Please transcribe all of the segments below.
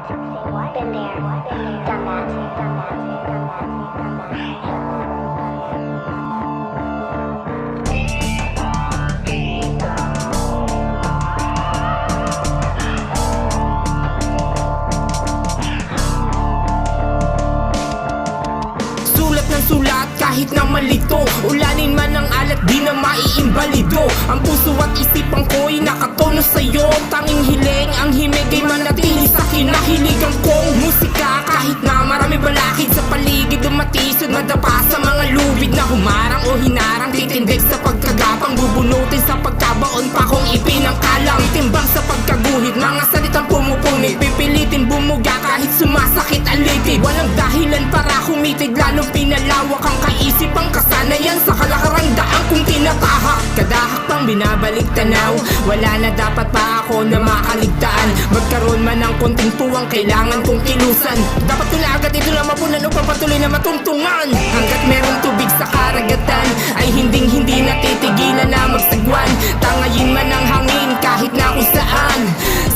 Been there, done that, Sulat ng sulat kahit na malito, ulanin man ang alat di na maiimbalido. Ang puso at isipan ko'y nakatono sa'yo. Tanging hiling ang himig ay manatili sa kinahiligan kong musika. Kahit na marami balakid sa paligid, dumatisod madapa sa mga lubid na humarang o hinarang. Titindig sa pagkagapang, bubunutin sa pagkabaon pa kong ipinangkalang. Timbang sa pagkaguhit, mga salitang pumupunit, pipilitin bumuga kahit sumasakit ang litid. Walang dahilan para kumitig, lalong pinalawak ang kaisipang kasanayan sa kalakarang daan kong tinatahak. Kadahak pang binabalik tanaw, wala na dapat pa ako na makaligtaan. Magkaroon man ng konting puwang, kailangan kong kilusan. Dapat ko na agad ito na mapunan upang patuloy na matungtungan. Hanggat merong tubig sa karagatan, ay hindi natitigilan na magsagwan. Tangayin man ang hangin kahit na kung saan.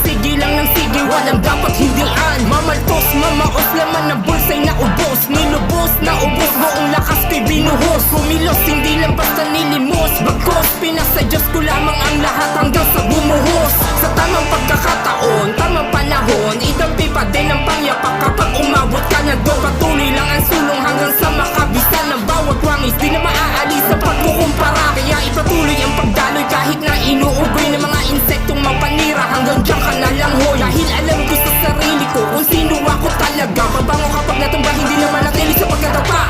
Sige lang ng sige, walang dapat hindian. Mamaltos, mamaos, laman ng bulsa'y naubos. Nilubos, naubos, buong lakas ko'y binuhos. Kumilos, hindi lang basta nilimos. Bagos, pinasa Diyos ko lamang ang lahat hanggang sa bumuhos. Sa tamang pagkakataon, tamang panahon, idampi pa din ang pangyapak kapag umabot ka na doon. Patuloy lang ang sulong hanggang sa makabisan ng bawat wangis. Di na maaalis sa pagkukumpara, kaya ipatuloy ang pagdaloy kahit na inuugoy ng mga insektong mapanira. Hanggang dyan ka na lang hoy, dahil alam ko sa sarili ko kung sino ako talaga. Mabango kapag natumba, hindi na manatili sa pagkatapa.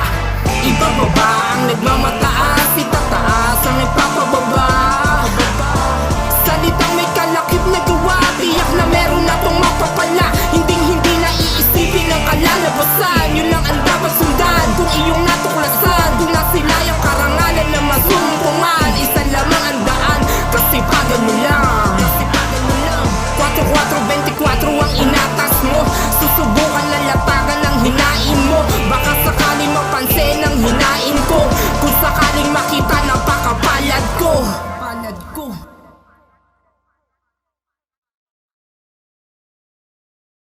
Ibababa ang nagmamataas, itataas ang nagpapababa. Salitang may kalakip na gawa, tiyak na meron na tong mapapala. Hindi na iisipin ang kalalabasan.